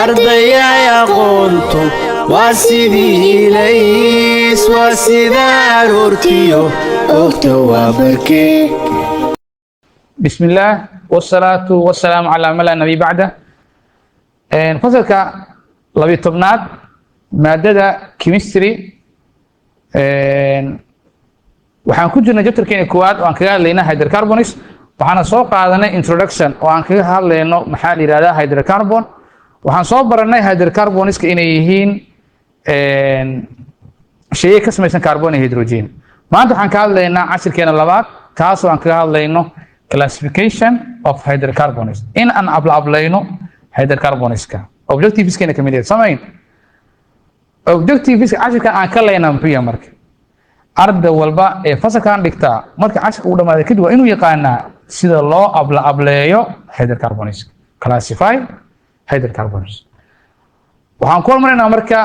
أرضيا قلت واسدي ليس واسدار أرتيو أكتوا بركي. بسم الله والصلاة والسلام على من لا نبي بعده. فصلك لبي طبنات مادة كيمستري waxaan ku jirnay chapterkeena koowaad oo aan kaga hadlaynaa hydrocarbons waxaan soo qaadanay introduction oo aan kaga hadlayno maxaa la yiraahdaa hydrocarbon waxaan soo baranay hydrocarbonska inay yihiin shay ka samaysan carbon iyo hydrogen maanta waxaan ka hadlaynaa casharkeena labaad kaas oo aan kaga hadlayno classification of hydrocarbons in aan ablayno hydrocarbonska objectiveskeena kamid ah samayn objectiveska casharka aan ka leeyahay muxuu yahay marka arda walba ee fasalkan dhigta marka casharka uu dhamaado kadib waa inuu yaqaanaa sida loo ableeyo hydrocarbons classify hydrocarbons waxaan ku hormarnaa marka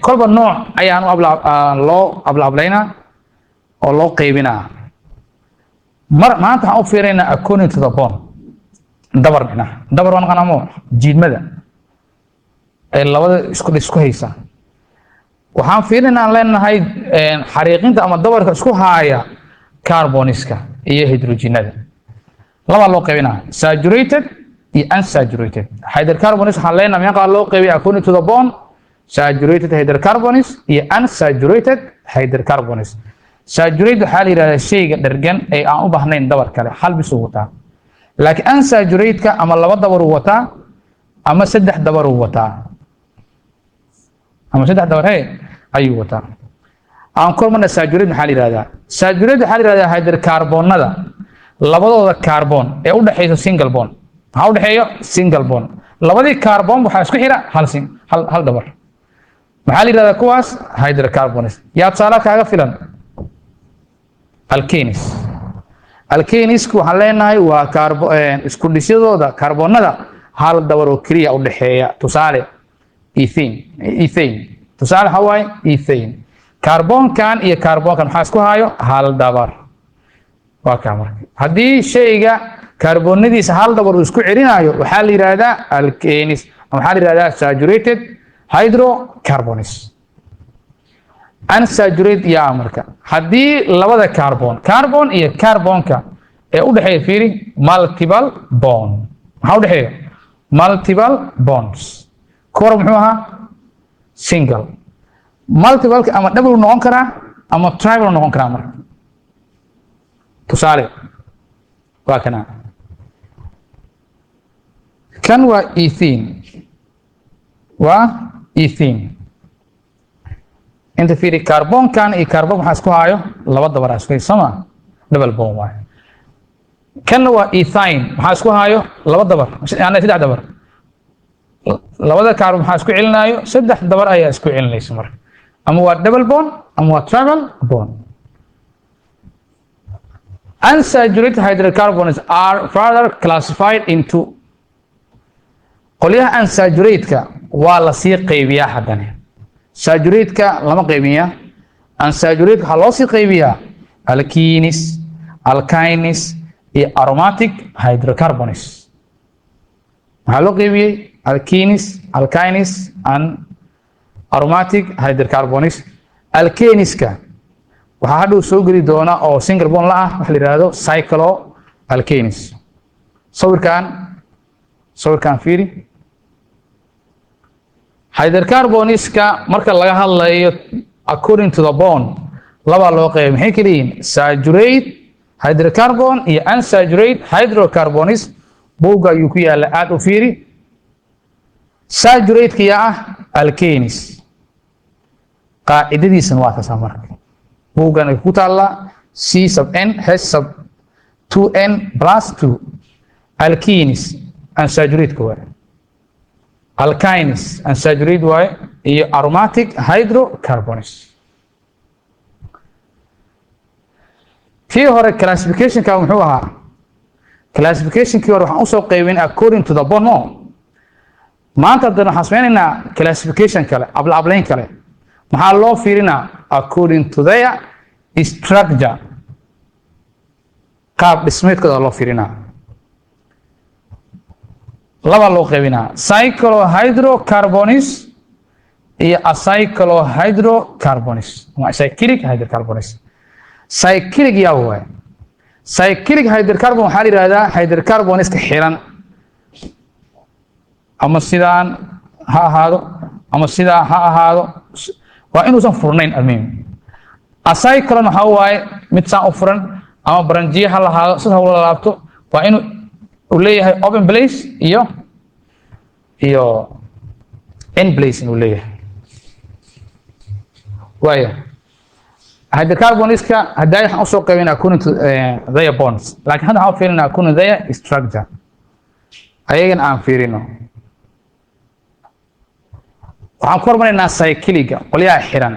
kolba nooc ayaan loo ableynaa oo loo qaybinaa maanta waxaan u fiirinaa according to the bond dabar waan qanamo jiidmada ee labada isku haysa waxaan fiirinaa leenahay xariiqinta ama dabarka isku haaya carboniska iyo hydrogenada laba loo qaybinaa saturated iyo unsaturated hydrocarbons waxaan leenahay meeqa loo qaybiyaa according to the bond saturated hydrocarbons iyo unsaturated hydrocarbons saturated waxaa la yiraahdaa shayga dhergan ee aan u baahnayn dabar kale hal bis uu wataa laakiin unsaturated ama laba dabar uu wataa ama saddex dabar uu wataa ama saddex dabar ayuu wataa aan kormana saturated maxaa la yiraahdaa saturated waxaa la yiraahdaa hydrocarbonada labadooda carbon ee u dhaxaysa single bond maxaa u dhaxeeyo single bond labadii carbon waxaa isku xira hal dabar maxaa la yiraahdaa kuwaas hydrocarbons yaa tusaale kaaga filan alkenes alkenesku waxaan leenahay waa isku dhisyadooda carbonada hal dabar oo kaliya u dhaxeeya tusaale ethane tusaale waxa waaye ethane carbonkan iyo carbonkan maxaa isku hayo hal dabar waa ka marka haddii shayga carbonadiisa hal dabar uu isku celinayo waxaa la yiraahdaa alkenes ama waxaa la yiraahdaa saturated hydrocarbons unsaturated yaa marka haddii labada carbon iyo carbonka ee u dhaxeeya fiiri multiple bond maxaa u dhaxeeya multiple bonds kor muxuu ahaa single multiple ama double noqon karaa ama triple noqon karaa marka tusaale waa kana kan waa ethene inta fiiri carbonkan iyo carbon waxaa isku hayo laba dabar isku haysama double bond waaye kan waa ethane maxaa isku hayo laba dabar yani saddex dabar labada carbon maxaa isku celinayo saddex dabar ayaa isku celinaysa marka ama waa double bond ama waa triple bond unsaturated hydrocarbons are further classified into qolyaha unsaturatedka waa la sii qaybiyaa haddana saturatedka lama qaybiyaa unsaturatedka waxaa loo sii qaybiyaa alkenes alkynes iyo aromatic hydrocarbons maxaa loo qaybiyey alkenes alkynes and aromatic hydrocarbons alkeneska waxaa hadhow soo geli doona oo single bond la ah waxa la yiraahdo cycloalkenes sawirkan fiiri hydrocarbonska marka laga hadlayo according to the bond laba loo qaybiyo maxay kala yihiin saturated hydrocarbon iyo unsaturated hydrocarbons buugga ayuu ku yaala aad u fiiri saturated yaa ah alkenes qaacidadiisana waa taas marka buuggan ay ku taala C sub n H sub 2n plus 2 alkenes unsaturated waa alkynes unsaturated waa iyo aromatic hydrocarbons kii hore classificationka muxuu ahaa classificationkii hore waxaan u soo qaybin according to the bond maanta hadana waxaan sameynaynaa classification kale ablayn kale maxaa loo fiirinaa according to their structure qaab dhismeedkooda loo fiirinaa laba loo qaybinaa cyclohydrocarbons iyo acyclohydrocarbons waa cyclic hydrocarbons. Cyclic yaa waay cyclic hydrocarbon waxaa la yidhahdaa hydrocarboniska xiran ama sidaan ha ahaado ama sidaa ha ahaado waa inuusan furnayn almuhim. Acyclon waxaa waaye mid saan u furan ama baranjiye ha lahaado sida hawla laabto waa inuu u leeyahay open place iyo end place inuu leeyahay. waayo hydrocarboniska hadday waxaan usoo qaybin according to their bonds laakiin hadda waxaan fiirinaa according to their structure ayagan aan fiirino. waxaan ku hormaraynaa cycliga qolyaha xiran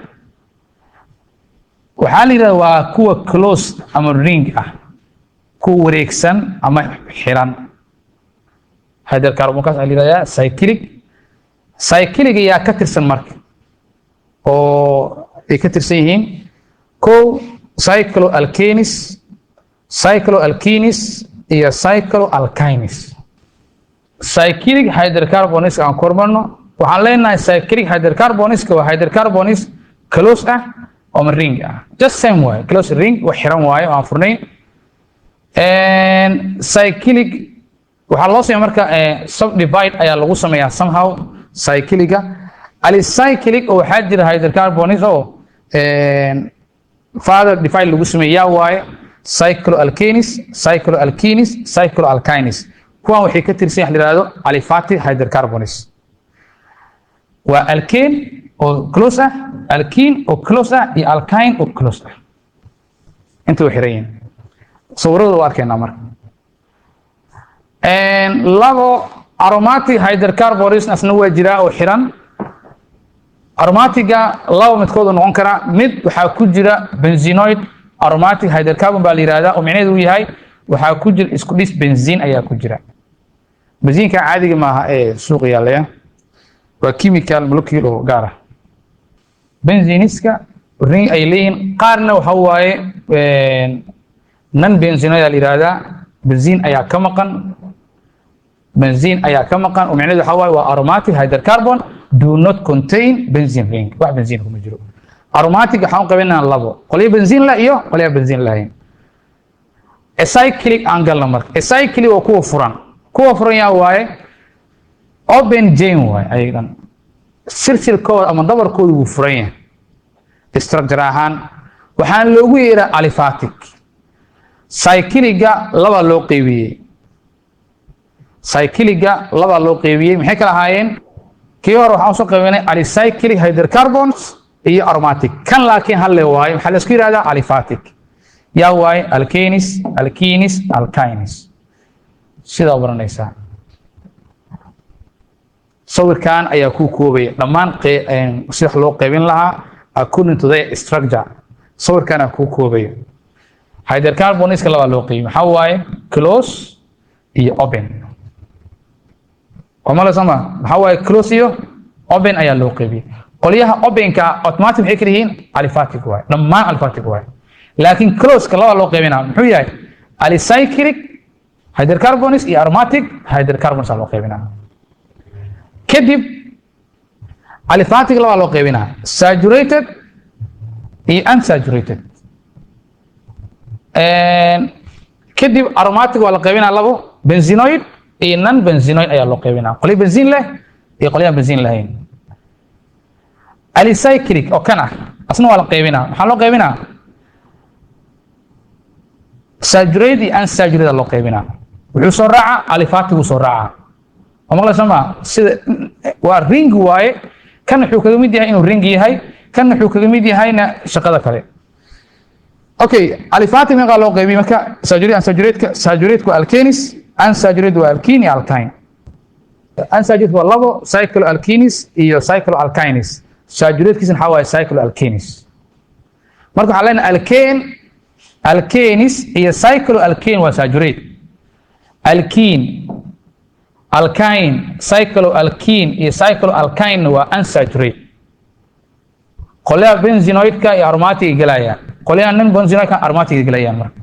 waxaa la yidhahdaa waa kuwa closed ama ring ah kuwa wareegsan ama xiran. hydrocarbonkaas waxaa la yidhahdaa cyclic ayaa ka tirsan marka oo ay ka tirsan yihiin kow cycloalkanes iyo cycloalkynes. Cyclic hydrocarboniska aan ku hormarno waxaan leenahay cyclic hydrocarboniska waa hydrocarbons close ah ama ring ah just same way close ring wax xiran waaye oo aan furnayn. Cyclic waxaa loo sameeyaa marka subdivide ayaa lagu sameeyaa somehow cycliga. Alicyclic oo waxaa jira hydrocarbons oo further divide lagu sameeyaa waaye cycloalkanes cycloalkynes kuwan waxay ka tirsan yahay la yiraahdo aliphatic hydrocarbons. waa alkane oo close ah alkene oo close ah iyo alkyne oo close ah inta way xiran yihiin sawirada waa arkaynaa marka. labo aromatic hydrocarbons asna waa jiraa oo xiran. aromatiga laba midkood noqon kara mid waxaa ku jira benzenoid aromatic hydrocarbon baa la yiraahdaa oo macnaheedu uu yahay waxaa ku jira isku dhis benzene ayaa ku jira. benzinka caadiga maaha ee suuqa yaallaya waa chemical molecule oo gaar ah. benzeniska ring ay leeyihiin qaarna waxa waaye non benzenoid la yiraahdaa benzene ayaa ka maqan oo macnaheedu waxa waaye waa aromatic hydrocarbon do not contain benzene ring wax benzene kuma jiro. aromatic waxaan qabanaa labo qolyo benzene la iyo qolyo benzene lahayn. acyclic aan galna marka acyclic waa kuwa furan yaa waaye open chain waaye ayagan silsilkooda ama dabarkooda wuu furan yahay structure ahaan waxaan loogu yeeraa aliphatic. cycliga laba loo qaybiyey maxay kala ahaayeen kii hore waxaan soo qaybinay alicyclic hydrocarbons iyo aromatic kan laakiin hal le waaye waxaa la isku yiraahdaa aliphatic yaa waaye alkanes alkynes sidaa baranaysaa. sawirkan ayaa ku koobaya dhammaan sida loo qaybin lahaa according to their structure. sawirkan ayaa ku koobaya hydrocarboniska laba loo qaybiyey maxaa waaye close iyo open. ومالسما هواي كلوسيو open ayaa loo qaybiyay qoliyaha openka automatic waxay kala yihiin aliphatic way dhammaan aliphatic way laakiin close ka laba loo qaybinaa muxuu yahay alicyclic hydrocarbons iyo aromatic hydrocarbons loo qaybinaa. kadib aliphatic laba loo qaybinaa saturated iyo unsaturated. kadib aromatic waa la qaybinaa labo benzenoid iyo non benzenoid ayaa loo qaybinaa qolyo benzene leh iyo qolyo benzene lahayn. alicyclic oo kan ah asna waa la qaybinaa maxaa loo qaybinaa saturated iyo unsaturated loo qaybinaa. wuxuu soo raaca aliphatic uu soo raaca oo maqlaysama sida waa ring waaye kan wuxuu kaga mid yahay inuu ring yahay kan wuxuu kaga mid yahayna shaqada kale. okay aliphatic meeqa loo qaybiyay marka saturated waa alkanes unsaturated waa alkene iyo alkyne. unsaturated waa labo cycloalkenes iyo cycloalkynes. saturated waxaa waaye cycloalkenes. marka waxaa leenahay alkenes iyo cycloalkene waa saturated. alkene alkyne cycloalkene iyo cycloalkyne waa unsaturated. qolyaha benzenoidka iyo aromatic galayaan qolyaha non benzenoidka aromatic galayaan. marka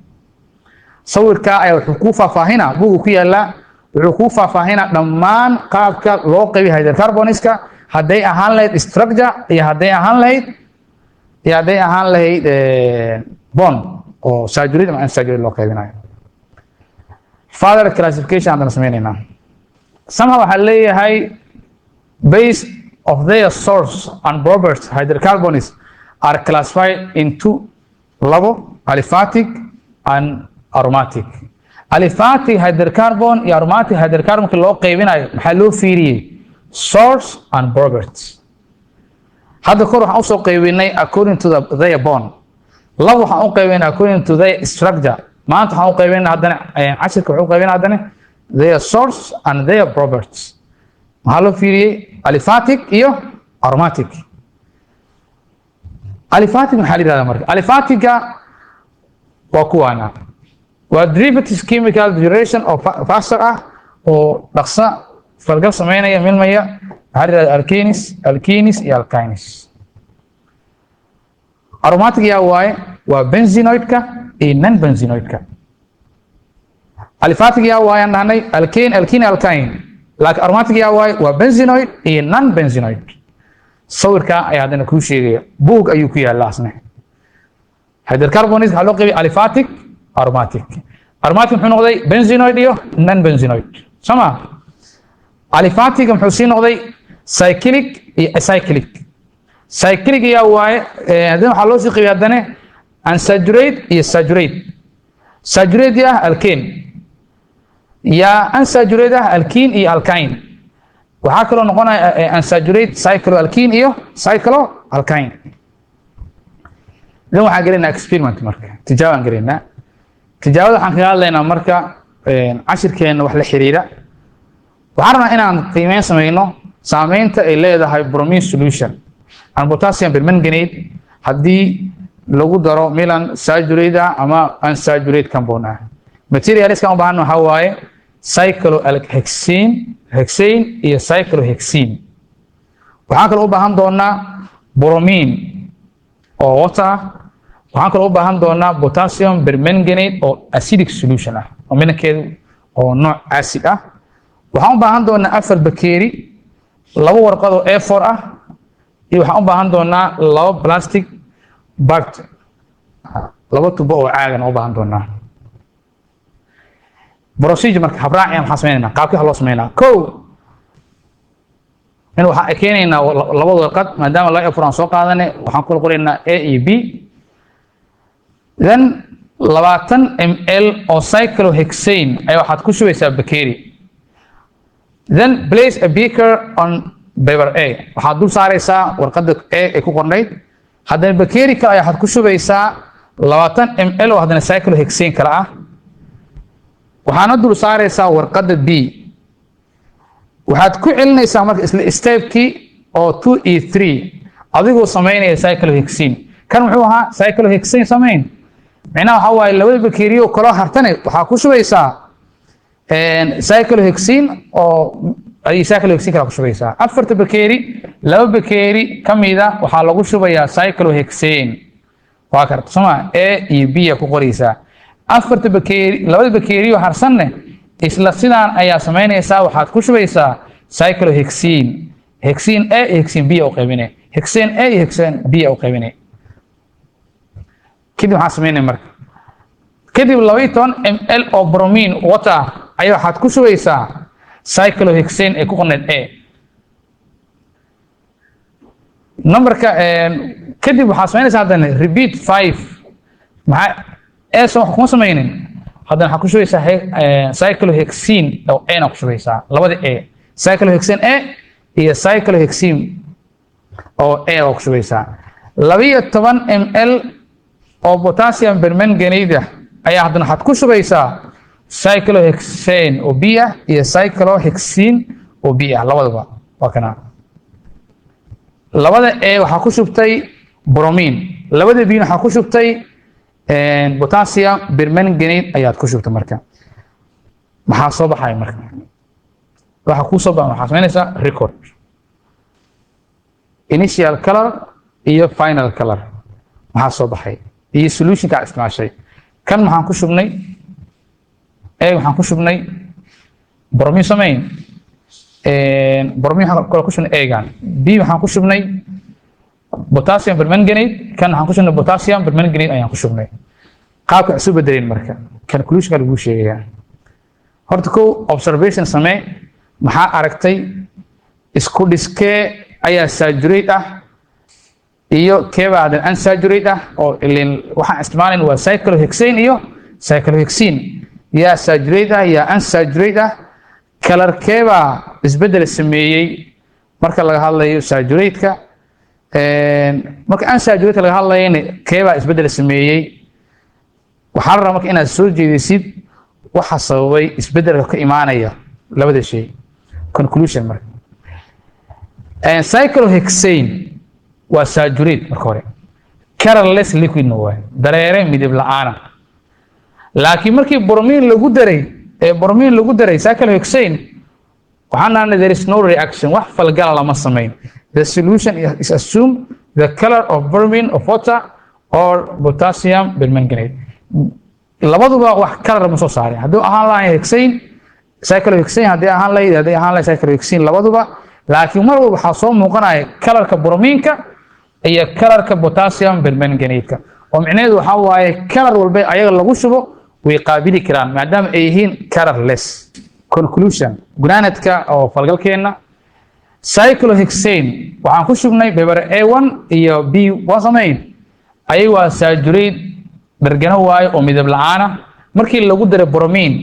sawirka ayaa wuxuu ku faahfaahinaa buugu ku yaala wuxuu ku faahfaahinaa dhammaan qaabka loo qaybiyo hydrocarbonska hadday ahaan lahayd structure iyo hadday ahaan lahayd bond oo saturated ama unsaturated loo qaybinayo. Further classification haddana sameynaynaa. Somehow waxaa leeyahay based of their source and properties hydrocarbons are classified into labo aliphatic and aromatic. Aliphatic hydrocarbon iyo aromatic hydrocarbon loo qaybinayo maxaa loo fiiriyay source and properties. hadda kor waxaan usoo qaybinay according to their bond. labo waxaan u qaybinay according to their structure. maanta waxaan u qaybinay haddana cashirka wuxuu qaybinay haddana their source and their properties. maxaa loo fiiriyay aliphatic iyo aromatic. Aliphatic maxaa la yidhahdaa marka? Aliphatica waa kuwaana waa derivatives chemical duration oo faster ah oo dhaqsa falgal sameynaya milmaya waxaa la yidhahdaa alkenes iyo alkynes. Aromatic yaa waaye waa benzenoidka iyo non benzenoidka. Aliphatic yaa waaye aan dhahnay alkene alkyne. laakiin aromatic yaa waaye waa benzenoid iyo non benzenoid. sawirka ayaa haddana kuu sheegaya buug ayuu ku yaallaa asna. hydrocarbons waxaa loo qaybiyay aliphatic aromatic. Aromatic muxuu noqday benzenoid iyo non benzenoid sama. Aliphatic muxuu sii noqday cyclic iyo acyclic. Cyclic yaa waaye haddana waxaa loo sii qaybiyay haddana unsaturated iyo saturated. Saturated ah alkene yaa unsaturated ah alkene iyo alkyne. waxaa kaloo noqonaya unsaturated cycloalkene iyo cycloalkyne. dan waxaan gelaynaa experiment marka tijaabaan gelaynaa. tijaabada waxaan kaga hadlaynaa marka cashirkeena wax la xiriira. waxaan rabnaa inaan qiimeyn sameyno saameynta ay leedahay bromine solution and potassium permanganate haddii lagu daro milan saturated ama unsaturated compound ah. materialskan u baahan waxaa waaye cyclohexane iyo cyclohexene. waxaan kaloo u baahan doonaa bromine oo water. waxaan kaloo u baahan doonaa potassium permanganate oo acidic solution ah oo milankeedu oo nooc acid ah. waxaan u baahan doonaa 4 bakeeri, 2 warqad oo A4 ah iyo waxaan u baahan doonaa 2 plastic bag, 2 tubo oo caagan u baahan doonaa. procedure marka habraaci maxaa sameynaa qaabkii loo sameynaa kow in waxaan keenaynaa 2 warqad maadaama la A4 aan soo qaadanay waxaan ku qoraynaa A iyo B. then 20 ml oo cyclohexane ayaa waxaad ku shubaysaa bakeeri. then place a beaker on paper A. waxaad dul saaraysaa warqadda A ee ku qornayd. haddana bakeeri kale ayaa waxaad ku shubaysaa 20 ml oo haddana cyclohexane kale ah. waxaana dul saaraysaa warqadda B. waxaad ku celinaysaa marka isla stepkii oo 2 iyo 3 adigoo sameynaya cyclohexane. kan muxuu ahaa cyclohexane sameyn macnaha waxaa waaye 2 bakeeri oo kala hartane waxaa ku shubaysaa cyclohexane oo ay cyclohexane kala ku shubaysaa. 4 bakeeri 2 bakeeri kamida waxaa lagu shubayaa cyclohexane. waa karta soma A iyo B ku qoraysaa. 4 bakeeri 2 bakeeri oo harsanne isla sidaan ayaa sameynaysaa waxaad ku shubaysaa cyclohexane. hexane A iyo hexane B oo qaybinay. hexane A iyo hexane B oo qaybinay. kadib waxaan sameynay marka kadib 12 ml oo bromine water ayaa waxaad ku shubaysaa cyclohexane ee ku qornayd A. numberka kadib waxaad sameynaysaa haddana repeat 5 maxaa S wax kuma sameynin haddana waxaad ku shubaysaa cyclohexane oo A na ku shubaysaa labada A. cyclohexane A iyo cyclohexane oo A oo ku shubaysaa. 12 ml oo potassium permanganate ayaa haddana waxaad ku shubaysaa cyclohexane oo B ah iyo cyclohexane oo B ah labadaba waa kana. labada A waxaa ku shubtay bromine, labada B waxaa ku shubtay potassium permanganate ayaad ku shubtay. marka maxaa soo baxay marka waxa ku soo baxay waxaa sameynaysaa record initial color iyo final color maxaa soo baxay iyo solution ka isticmaashay. kan maxaan ku shubnay A waxaan ku shubnay برومين سمين برومين كل كوشن ايجان بي waxaan ku shubnay potassium permanganate kan waxaan ku shubnay potassium permanganate ayaan ku shubnay qaabka isu bedeleen marka calculation lagu sheegaya horta ko observation samee maxaa aragtay isku dhiskee ayaa saturate ah iyo keebaadan unsaturated ah oo ilin waxaan isticmaalayna waa cyclohexane iyo cyclohexene yaa saturated ah yaa unsaturated ah color keeba isbedel sameeyay marka laga hadlayo saturated-ka marka unsaturated laga hadlayna keeba isbedel sameeyay waxaa la rabaa marka inaad soo jeedisid waxa sababay isbedelka ka imaanaya labada shay conclusion marka cyclohexane waa saturated marka hore colorless liquid no way dareere midab la'aan laakiin markii bromine lagu daray cyclohexane waxaan there is no reaction wax falgal lama sameyn the solution is assumed the color of bromine of water or potassium permanganate labaduba wax color ma soo saarin haduu ahaan lahayn hexane cyclohexane hadii ahaan lahayn cyclohexane labaduba laakiin mar walba waxa soo muuqanaya colorka bromine-ka iyo colorka potassium permanganate-ka oo micnaheedu waxa waaye color walba ayaga lagu shubo way qaabili karaan maadaama ay yihiin colorless conclusion gunaanadka oo falgalkeena cyclohexane waxaan ku shubnay paper A1 iyo B1 sameyn ay waa saturated dargana waayo oo midab la'aan markii lagu daray bromine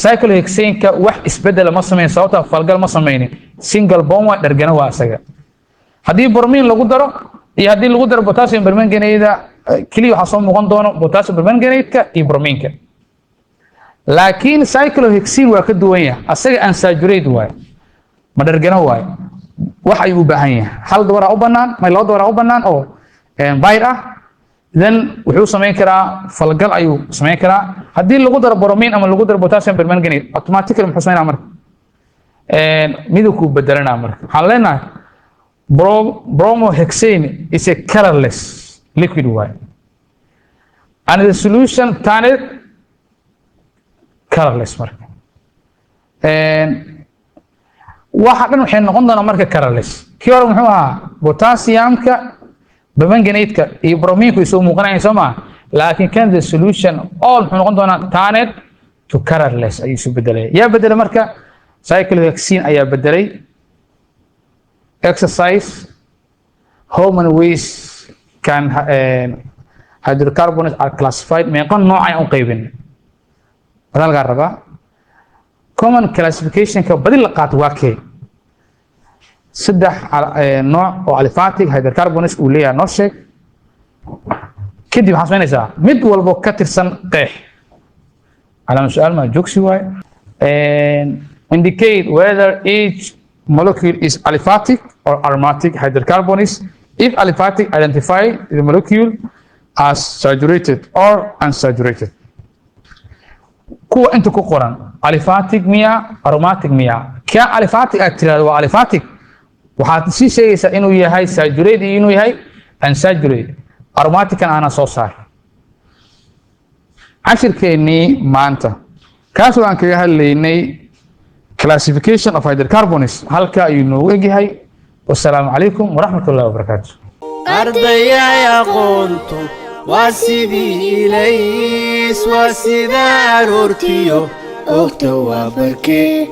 cyclohexane-ka wax isbedel ma sameyn sababta falgal ma sameynin single bond waa dargana waa asaga haddii bromine lagu daro iyo haddii lagu daro potassium permanganate kaliya waxa soo muuqan doono potassium permanganate-ka iyo bromine-ka laakiin cyclohexane waa ka duwan yahay asaga unsaturated waay ma dargana waay wax ay u baahan yahay hal doora u banaan ma laba doora u banaan oo bayr ah then wuxuu sameyn karaa falgal ayuu sameyn karaa haddii lagu daro bromine ama lagu daro potassium permanganate automatically muxuu sameynaa marka midabku bedelanaa marka waxaan leenahay bromohexane is a colorless liquid way and the solution turned colorless marka waxa dhan waxay noqon doonaa marka colorless kii hore muxuu ahaa potassium-ka permanganate-ka iyo bromine-ku isoo muuqanayaan soo ma laakiin kan the solution all muxuu noqon doonaa turned to colorless ayuu isu bedelay yaa bedelay marka cyclohexane ayaa bedelay exercise how many ways can hydrocarbons are classified meeqan nooc ay u qaybin hadalka raba common classification-ka badi la qaato waa kee saddex nooc oo aliphatic hydrocarbons uu leeyahay noo sheeg kadib waxaa sameynaysaa mid walbo ka tirsan qeex على سؤال ما جوكسي واي indicate whether each molecule is aliphatic or aromatic hydrocarbons. If aliphatic, identify the molecule as saturated or unsaturated. kuwa inta ku qoran aliphatic miya aromatic miya ka aliphatic aad waa aliphatic waxaad si sheegaysaa inuu yahay saturated iyo inuu yahay unsaturated aromatic ana soo saar ashirkeeni maanta kaas waan kaga hadlaynay classification of hydrocarbons halka ayuu noogu egyahay wassalaamu calaykum waraxmatullaahi wabarakaatuh ardayay aqoontu waa sidii ilays waa sida aroortiyo ogta waa barkee